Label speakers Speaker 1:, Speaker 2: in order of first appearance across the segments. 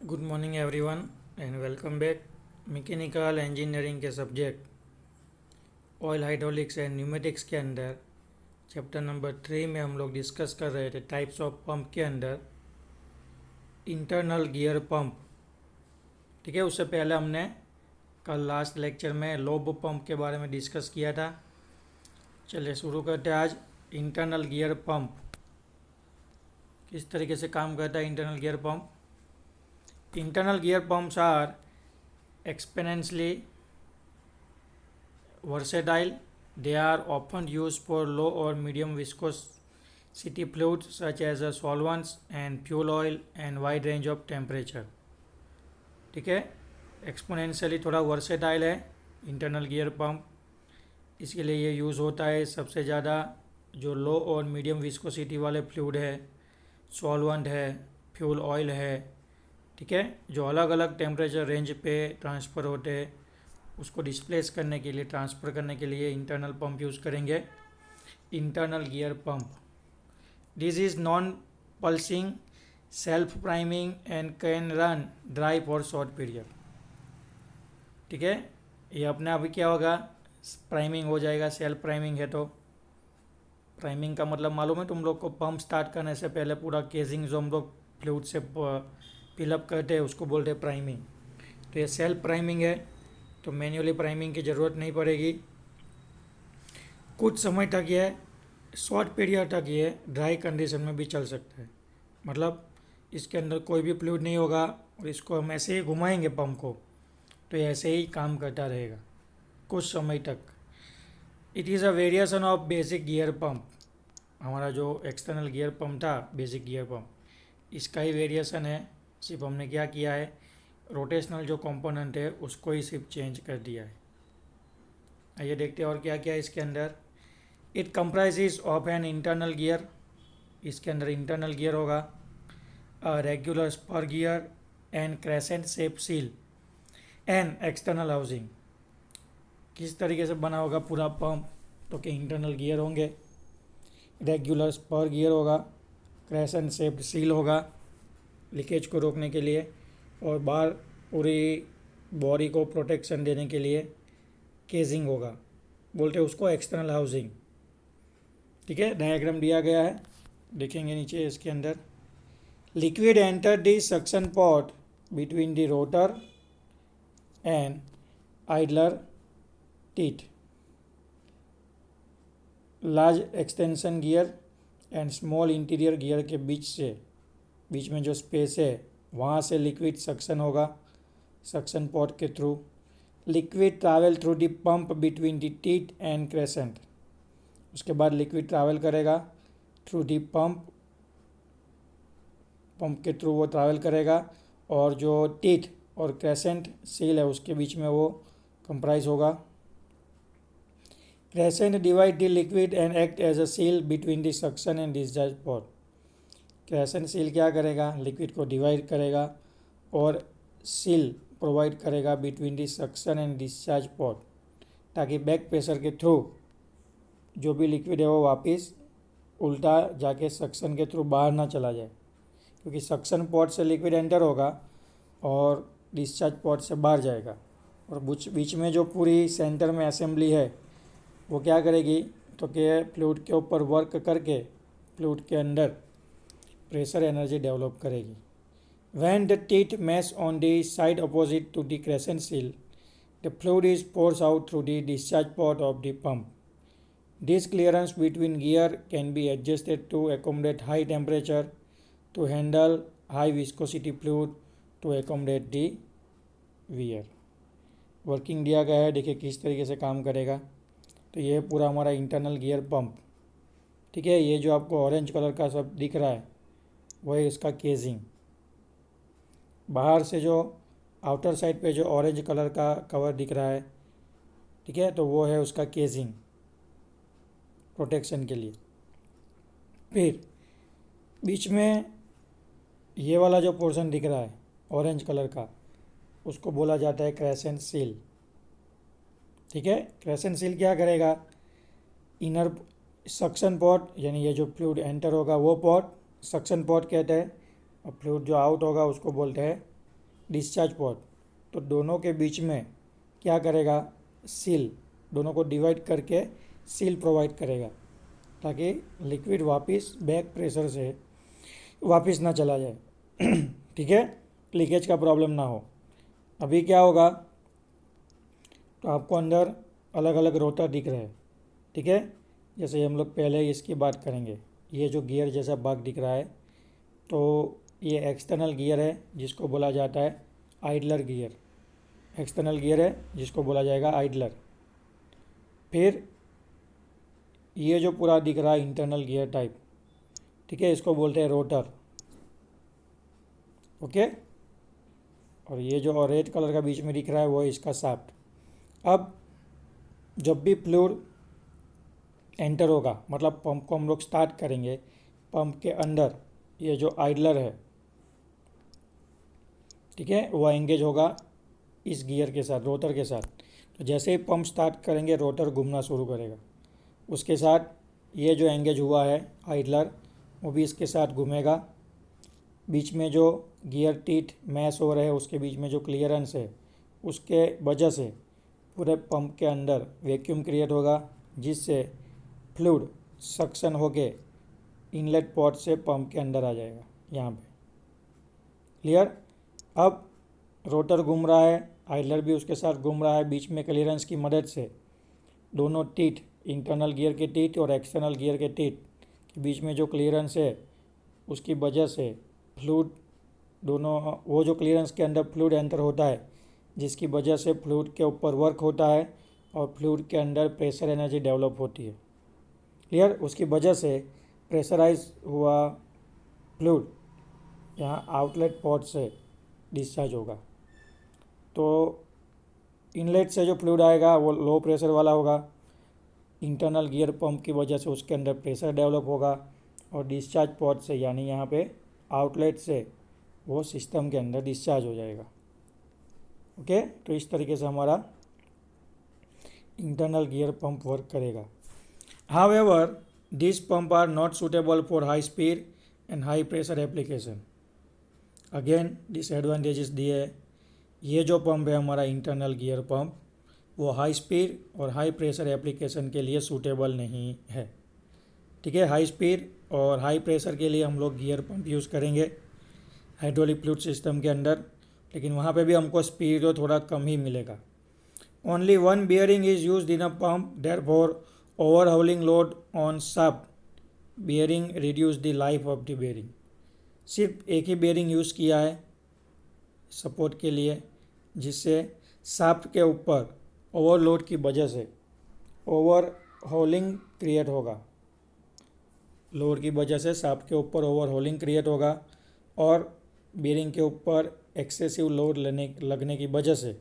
Speaker 1: Good morning everyone and welcome back. Mechanical engineering के subject oil hydraulics and pneumatics के अंदर chapter number 3 में हम लोग डिस्कस कर रहे थे टाइप्स ऑफ पंप के अंदर इंटरनल गियर पंप। ठीक है, उससे पहले हमने कल लास्ट लेक्चर में लोब पंप के बारे में डिस्कस किया था। चलिए शुरू करते हैं आज। इंटरनल गियर पंप किस तरीके से काम करता है। Internal gear pump, internal gear pumps are exponentially versatile. They are often used for low or medium viscosity fluids such as solvents and fuel oil and wide range of temperature. ठीक है, exponentially थोड़ा versatile है internal gear pump. इसके लिए ये use होता है सबसे ज़्यादा जो लो और मीडियम विस्कोसिटी वाले फ्लूइड है, सॉल्वेंट है, फ्यूल ऑयल है। ठीक है, जो अलग अलग टेम्परेचर रेंज पे ट्रांसफ़र होते हैं उसको डिस्प्लेस करने के लिए, ट्रांसफ़र करने के लिए इंटरनल पंप यूज़ करेंगे, internal gear pump. This is non pulsing, self priming and can run dry for short period. ठीक है, ये अपने आप ही क्या होगा, प्राइमिंग हो जाएगा। सेल्फ प्राइमिंग है तो प्राइमिंग का मतलब मालूम है तुम लोग को, पंप स्टार्ट करने से पहले पूरा केजिंग जो हम लोग फ्लूइड से फिलअप करते हैं उसको बोलते हैं प्राइमिंग। तो ये सेल्फ प्राइमिंग है तो मैन्युअली प्राइमिंग की ज़रूरत नहीं पड़ेगी। कुछ समय तक ये, शॉर्ट पीरियड तक ये ड्राई कंडीशन में भी चल सकता है। मतलब इसके अंदर कोई भी फ्लूइड नहीं होगा और इसको हम ऐसे ही घुमाएंगे पंप को तो ये ऐसे ही काम करता रहेगा कुछ समय तक। It is a variation of basic gear pump. हमारा जो एक्सटर्नल गियर पंप था, बेसिक गियर पंप, इसका ही वेरिएशन है। सिर्फ हमने क्या किया है, रोटेशनल जो कंपोनेंट है उसको ही सिर्फ चेंज कर दिया है। आइए देखते हैं और क्या क्या है इसके अंदर। It comprises of an internal gear. इसके अंदर इंटरनल गियर होगा, regular spur gear and crescent shape seal and external housing. किस तरीके से बना होगा पूरा पंप, तो कि इंटरनल गियर होंगे, रेगुलर स्पर गियर होगा, क्रेसेंट शेप सील होगा लीकेज को रोकने के लिए, और बाहर पूरी बॉडी को प्रोटेक्शन देने के लिए केजिंग होगा, बोलते हैं उसको एक्सटर्नल हाउसिंग। ठीक है, डायग्राम दिया गया है, देखेंगे नीचे इसके अंदर। Liquid enter the suction pot between the rotor and idler teeth, large extension gear and small interior gear के बीच में जो स्पेस है वहाँ से लिक्विड सक्शन होगा सक्शन पॉट के through. Liquid travel through the pump between the teeth and crescent. उसके बाद लिक्विड ट्रैवल करेगा थ्रू द पंप के थ्रू वो ट्रैवल करेगा, और जो टीथ और क्रेसेंट सील है उसके बीच में वो कंप्राइज होगा। Crescent divide the liquid and act as a seal between the suction and discharge port. Crescent seal क्या करेगा, लिक्विड को डिवाइड करेगा और सील प्रोवाइड करेगा between the suction and discharge port, ताकि बैक प्रेशर के थ्रू जो भी लिक्विड है वो वापस उल्टा जाके सक्शन के थ्रू बाहर ना चला जाए, क्योंकि सक्शन पॉट से लिक्विड एंटर होगा और डिस्चार्ज पॉट से बाहर जाएगा। और बीच में जो पूरी सेंटर में असेंबली है वो क्या करेगी, तो कि फ्लूइड के ऊपर वर्क करके फ्लूइड के अंदर प्रेशर एनर्जी डेवलप करेगी। When the teeth mesh on the side opposite to the crescent seal, the fluid is pours out through the discharge port of the pump. This clearance between gear can be adjusted to accommodate high temperature, to handle high viscosity fluid, to accommodate the wear. Working दिया गया है, देखिए किस तरीके से काम करेगा। तो ये पूरा हमारा इंटरनल गियर पंप। ठीक है, ये जो आपको ऑरेंज कलर का सब दिख रहा है वो है इसका केजिंग। बाहर से जो आउटर साइड पे जो ऑरेंज कलर का कवर दिख रहा है, ठीक है, तो वो है उसका केजिंग प्रोटेक्शन के लिए। फिर बीच में ये वाला जो पोर्शन दिख रहा है ऑरेंज कलर का उसको बोला जाता है क्रेसेंट सील। ठीक है, क्रेसेंट सील क्या करेगा, इनर सक्शन पॉट, यानी ये जो फ्लूइड एंटर होगा वो पॉट सक्शन पॉट कहते हैं, और फ्लूइड जो आउट होगा उसको बोलते हैं डिस्चार्ज पोर्ट, तो दोनों के बीच में क्या करेगा, सील, दोनों को डिवाइड करके सील प्रोवाइड करेगा ताकि लिक्विड वापस बैक प्रेशर से वापस ना चला जाए। ठीक है, लीकेज का प्रॉब्लम ना हो। अभी क्या होगा, तो आपको अंदर अलग अलग रोटर दिख रहे हैं। ठीक है, जैसे हम लोग पहले इसकी बात करेंगे, ये जो गियर जैसा भाग दिख रहा है, तो ये एक्सटर्नल गियर है जिसको बोला जाता है आइडलर गियर। एक्सटर्नल गियर है जिसको बोला जाएगा आइडलर। फिर ये जो पूरा दिख रहा है इंटरनल गियर टाइप, ठीक है, इसको बोलते हैं रोटर। ओके, और ये जो रेड कलर का बीच में दिख रहा है वो इसका शाफ्ट। अब जब भी फ्लूइड एंटर होगा, मतलब पंप को हम लोग स्टार्ट करेंगे, पंप के अंदर ये जो आइडलर है, ठीक है, वो एंगेज होगा इस गियर के साथ, रोटर के साथ। तो जैसे ही पंप स्टार्ट करेंगे रोटर घूमना शुरू करेगा, उसके साथ ये जो एंगेज हुआ है आइडलर वो भी इसके साथ घूमेगा। बीच में जो गियर टीथ मैश हो रहे हैं उसके बीच में जो क्लियरेंस है उसके वजह से पूरे पंप के अंदर वैक्यूम क्रिएट होगा, जिससे फ्लूइड सक्शन होके इनलेट पोर्ट से पंप के अंदर आ जाएगा यहाँ पे। क्लियर। अब रोटर घूम रहा है, आइडलर भी उसके साथ घूम रहा है, बीच में क्लियरेंस की मदद से दोनों टीथ, इंटरनल गियर के टीथ और एक्सटर्नल गियर के टीथ के बीच में जो क्लियरेंस है उसकी वजह से फ्लूइड, दोनों वो जो क्लियरेंस के अंदर फ्लूइड एंटर होता है जिसकी वजह से फ्लूइड के ऊपर वर्क होता है और फ्लूइड के अंदर प्रेशर एनर्जी डेवलप होती है। क्लियर। उसकी वजह से प्रेशराइज हुआ फ्लूइड यहाँ आउटलेट पोर्ट से डिस्चार्ज होगा। तो इनलेट से जो फ्लूइड आएगा वो लो प्रेशर वाला होगा, इंटरनल गियर पंप की वजह से उसके अंदर प्रेशर डेवलप होगा, और डिस्चार्ज पोर्ट से यानी यहाँ पे आउटलेट से वो सिस्टम के अंदर डिस्चार्ज हो जाएगा। ओके, तो इस तरीके से हमारा इंटरनल गियर पंप वर्क करेगा। However this pump are not suitable for high speed and high pressure application. Again disadvantages दिए है। ये जो पंप है हमारा इंटरनल गियर पंप, वो हाई स्पीड और हाई प्रेशर एप्लीकेशन के लिए सूटेबल नहीं है। ठीक है, हाई स्पीड और हाई प्रेशर के लिए हम लोग गियर पंप यूज़ करेंगे हाइड्रोलिक फ्लूइड सिस्टम के अंदर, लेकिन वहाँ पे भी हमको स्पीड तो थोड़ा कम ही मिलेगा। Only one bearing is used in a pump, therefore overhauling load on सब bearing reduce the life of the bearing. सिर्फ एक ही बियरिंग यूज़ किया है सपोर्ट के लिए, जिससे शाफ्ट के ऊपर ओवरलोड की वजह से ओवरहॉलिंग क्रिएट होगा। लोड की वजह से शाफ्ट के ऊपर ओवरहॉलिंग क्रिएट होगा और बेरिंग के ऊपर एक्सेसिव लोड लगने की वजह से,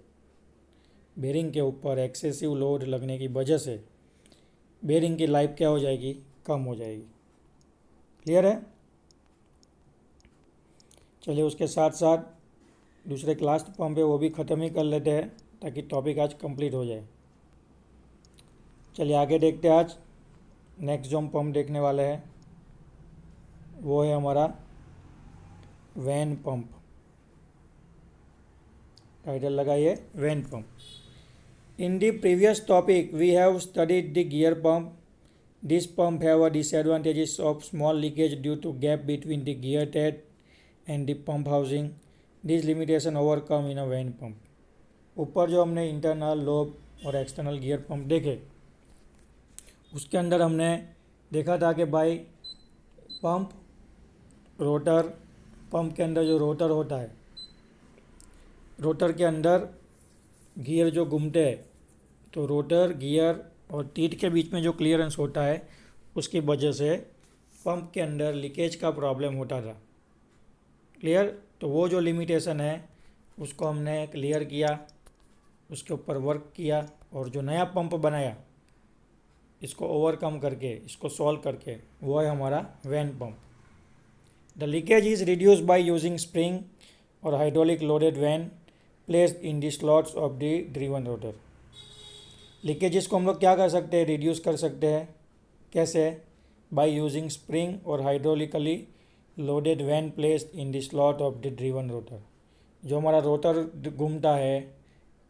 Speaker 1: बेरिंग के ऊपर एक्सेसिव लोड लगने की वजह से बेरिंग की लाइफ क्या हो जाएगी, कम हो जाएगी। क्लियर है। चलिए उसके साथ साथ दूसरे क्लास पंप है वो भी ख़त्म ही कर लेते हैं ताकि टॉपिक आज कंप्लीट हो जाए। चलिए आगे देखते हैं। आज नेक्स्ट जो हम पंप देखने वाले हैं वो है हमारा वैन पंप। टाइटल लगाइए vane pump. In the previous topic we have studied the gear pump. This pump have a disadvantages of small leakage due to gap between the gear teeth and the pump housing. This limitation overcome in a vane pump. ऊपर जो हमने internal, lobe और external gear pump देखे, उसके अंदर हमने देखा था कि भाई पंप, रोटर, पंप के अंदर जो रोटर होता है, रोटर के अंदर गियर जो घूमते हैं, तो रोटर, गियर और टीथ के बीच में जो क्लियरेंस होता है उसकी वजह से पंप के अंदर लीकेज का प्रॉब्लम होता था। क्लियर। तो वो जो लिमिटेशन है उसको हमने क्लियर किया, उसके ऊपर वर्क किया और जो नया पंप बनाया इसको ओवरकम करके, इसको सॉल्व करके, वो है हमारा vane pump. The leakage is reduce by using spring और hydraulic loaded vane placed in the slots of the driven rotor. Leakages को हम लोग क्या कर सकते हैं, रिड्यूस कर सकते हैं। कैसे? बाय यूजिंग स्प्रिंग और hydraulically loaded vane placed in the slot of the driven rotor. जो हमारा रोटर घूमता है,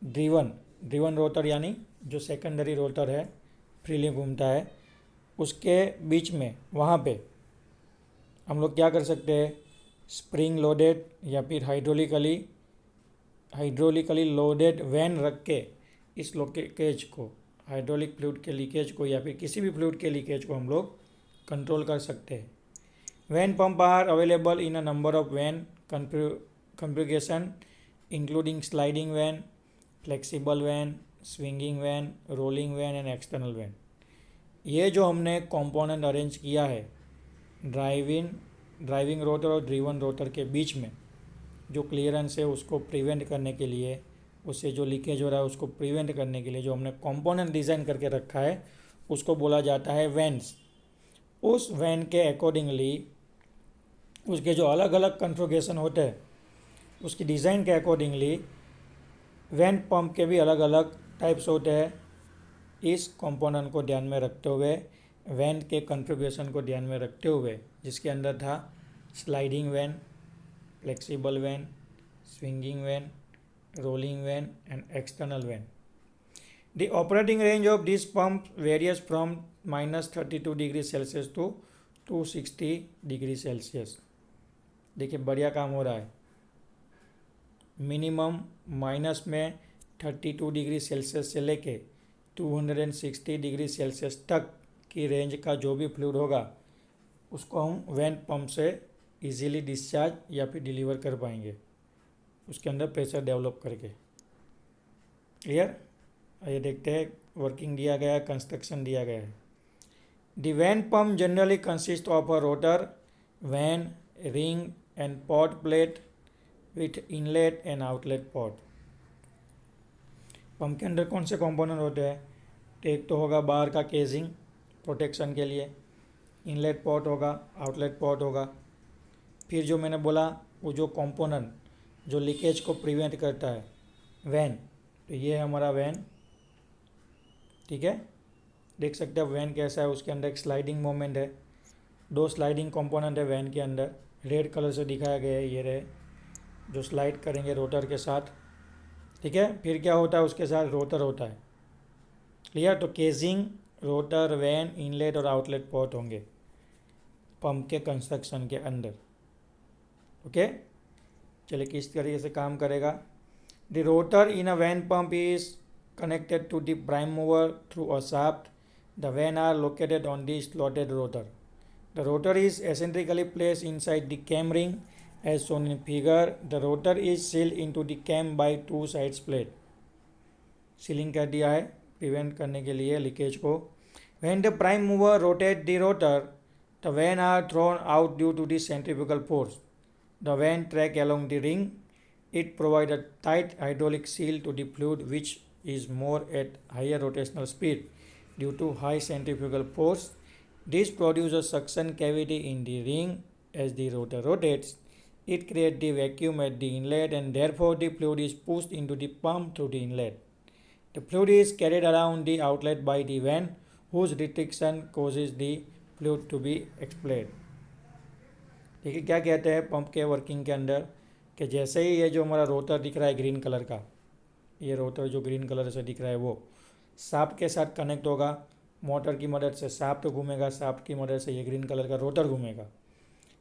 Speaker 1: ड्रिवन रोटर यानी जो सेकेंडरी रोटर है फ्रीली घूमता है, उसके बीच में वहाँ पे हम लोग क्या कर सकते हैं, स्प्रिंग लोडेड या फिर हाइड्रोलिकली लोडेड वैन रख के इस लीकेज को, हाइड्रोलिक फ्लूइड के लीकेज को या फिर किसी भी फ्लूइड के लीकेज को हम लोग कंट्रोल कर सकते हैं। Vane pump are available in a number of vane configuration including sliding vane, flexible vane, swinging vane, rolling vane and external vane. ये जो हमने कंपोनेंट अरेंज किया है ड्राइविंग रोटर और ड्रिवन रोटर के बीच में, जो क्लियरेंस है उसको प्रिवेंट करने के लिए, उससे जो लीकेज हो रहा है उसको प्रिवेंट करने के लिए जो हमने कंपोनेंट डिज़ाइन करके रखा है उसको बोला जाता है वैन्स। उस वैन के अकॉर्डिंगली उसके जो अलग अलग कॉन्फ़िगरेशन होते हैं उसकी डिज़ाइन के अकॉर्डिंगली वैन पंप के भी अलग अलग टाइप्स होते हैं। इस कंपोनेंट को ध्यान में रखते हुए, वैन के कॉन्फ़िगरेशन को ध्यान में रखते हुए, जिसके अंदर था sliding vane, flexible vane, swinging vane, rolling vane and external vane. The operating range of this pump varies from -32 degree Celsius to 260 degree Celsius. देखिए बढ़िया काम हो रहा है। मिनिमम माइनस में 32 डिग्री सेल्सियस से लेके 260 डिग्री सेल्सियस तक की रेंज का जो भी फ्लूइड होगा उसको हम वैन पंप से इजीली डिस्चार्ज या फिर डिलीवर कर पाएंगे, उसके अंदर प्रेशर डेवलप करके। क्लियर? ये देखते हैं वर्किंग दिया गया है, कंस्ट्रक्शन दिया गया है। The vane pump generally consist of a rotor, vane, ring and port plate with inlet and outlet port. Pump के अंदर कौन से कंपोनेंट होते हैं? तो एक तो होगा बाहर का केजिंग प्रोटेक्शन के लिए, इनलेट पॉट होगा, आउटलेट पॉट होगा। फिर जो मैंने बोला वो जो कंपोनेंट जो लीकेज को प्रिवेंट करता है, वैन, तो ये है हमारा वैन। ठीक है, देख सकते हैं वैन कैसा है। उसके अंदर एक स्लाइडिंग मोमेंट है, 2 स्लाइडिंग कंपोनेंट है वैन के अंदर, रेड कलर से दिखाया गया है। ये रहे जो स्लाइड करेंगे रोटर के साथ। ठीक है, फिर क्या होता है उसके साथ रोटर होता है। क्लियर? तो केजिंग, रोटर, वैन, इनलेट और आउटलेट पॉट होंगे पंप के कंस्ट्रक्शन के अंदर। ओके, चलिए किस तरीके से काम करेगा। The rotor in a vane pump is connected to the prime mover through a shaft. The vane are located on the slotted rotor. The rotor is eccentrically placed inside the cam ring as shown in figure. The rotor is sealed into the cam by 2 sides plate. Ceiling कर दिया है prevent करने के लिए leakage को। When the prime mover rotates the rotor, the vanes are thrown out due to the centrifugal force. The vane track along the ring. It provides a tight hydraulic seal to the fluid which is more at higher rotational speed due to high centrifugal force. This produces a suction cavity in the ring as the rotor rotates. It creates the vacuum at the inlet and therefore the fluid is pushed into the pump through the inlet. The fluid is carried around the outlet by the vane whose restriction causes the fluid to be expelled. देखिए क्या कहते हैं pump के working के अंदर कि जैसे ही ये जो हमारा रोटर दिख रहा है ग्रीन कलर का, ये रोटर जो ग्रीन कलर से दिख रहा है वो शाफ्ट के साथ कनेक्ट होगा। मोटर की मदद से शाफ्ट घूमेगा, शाफ्ट की मदद से ये ग्रीन कलर का रोटर घूमेगा।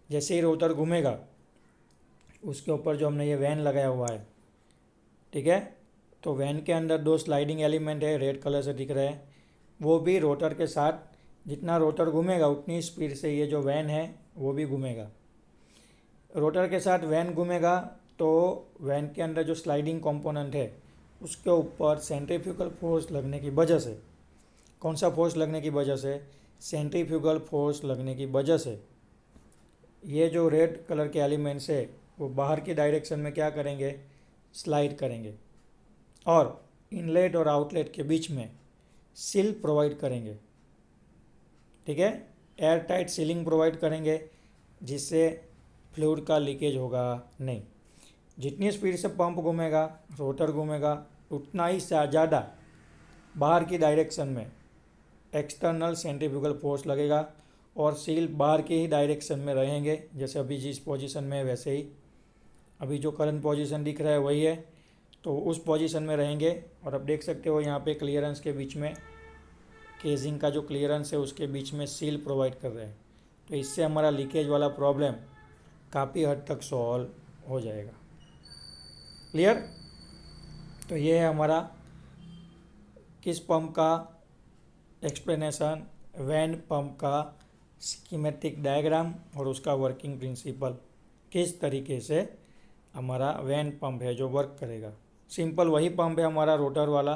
Speaker 1: जैसे ही रोटर घूमेगा उसके ऊपर जो हमने ये वैन लगाया हुआ है, ठीक है, तो वैन के अंदर 2 स्लाइडिंग एलिमेंट है, रेड कलर से दिख रहे हैं। वो भी रोटर के साथ जितना रोटर घूमेगा उतनी स्पीड से ये जो वैन है वो भी घूमेगा। रोटर के साथ वैन घूमेगा तो वैन के अंदर जो स्लाइडिंग कंपोनेंट है उसके ऊपर सेंट्रीफ्यूगल फोर्स लगने की वजह से, कौन सा फोर्स लगने की वजह से? सेंट्रीफ्यूगल फोर्स लगने की वजह से ये जो रेड कलर के एलिमेंट्स है वो बाहर की डायरेक्शन में क्या करेंगे? स्लाइड करेंगे और इनलेट और आउटलेट के बीच में सील प्रोवाइड करेंगे। ठीक है, एयर टाइट सीलिंग प्रोवाइड करेंगे जिससे फ्लूइड का लीकेज होगा नहीं। जितनी स्पीड से पंप घूमेगा, रोटर घूमेगा, उतना ही ज़्यादा बाहर की डायरेक्शन में एक्सटर्नल सेंट्रीफ्यूगल फोर्स लगेगा और सील बाहर की ही डायरेक्शन में रहेंगे, जैसे अभी जिस पोजीशन में है वैसे ही। अभी जो करंट पोजीशन दिख रहा है वही है, तो उस पोजीशन में रहेंगे। और अब देख सकते हो यहाँ पे क्लियरेंस के बीच में, केजिंग का जो क्लियरेंस है उसके बीच में सील प्रोवाइड कर रहे हैं, तो इससे हमारा लीकेज वाला प्रॉब्लम काफ़ी हद तक सॉल्व हो जाएगा। क्लियर? तो ये है हमारा किस पंप का एक्सप्लेनेशन, वैन पंप का स्कीमेटिक डायग्राम और उसका वर्किंग प्रिंसिपल, किस तरीके से हमारा वैन पंप है जो वर्क करेगा। सिंपल वही पंप है हमारा रोटर वाला,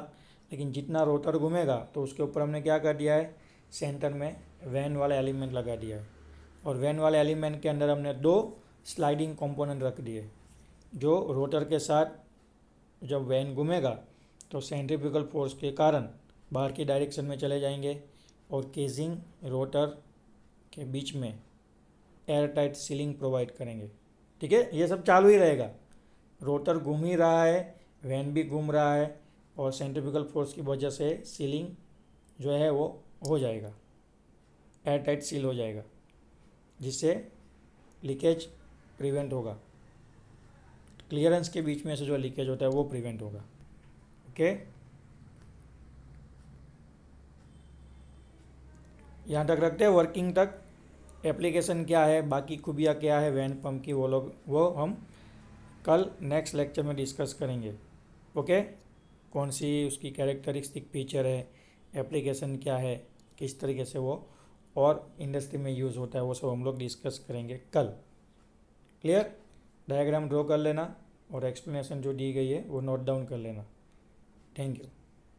Speaker 1: लेकिन जितना रोटर घूमेगा तो उसके ऊपर हमने क्या कर दिया है, सेंटर में वैन वाला एलिमेंट लगा दिया है। और वैन वाले एलिमेंट के अंदर हमने 2 स्लाइडिंग कंपोनेंट रख दिए, जो रोटर के साथ जब वैन घूमेगा तो सेंट्रीफ्यूगल फोर्स के कारण बाहर की डायरेक्शन में चले जाएंगे, और केजिंग रोटर के बीच में एयर टाइट सीलिंग प्रोवाइड करेंगे। ठीक है, ये सब चालू ही रहेगा, रोटर घूम ही रहा है, वैन भी घूम रहा है, और सेंट्रीफ्यूगल फोर्स की वजह से सीलिंग जो है वो हो जाएगा, एयर टाइट सील हो जाएगा, जिससे लीकेज प्रिवेंट होगा। क्लियरेंस के बीच में से जो लीकेज होता है वो प्रिवेंट होगा। ओके, यहाँ तक रखते हैं, वर्किंग तक। एप्लीकेशन क्या है, बाकी खूबियाँ क्या है वैन पंप की, वो हम कल नेक्स्ट लेक्चर में डिस्कस करेंगे। ओके, कौन सी उसकी कैरेक्टरिस्टिक फीचर है, एप्लीकेशन क्या है, किस तरीके से वो और इंडस्ट्री में यूज़ होता है, वो सब हम लोग डिस्कस करेंगे कल। क्लियर? डायग्राम ड्रॉ कर लेना और एक्सप्लेनेशन जो दी गई है वो नोट डाउन कर लेना। Thank you.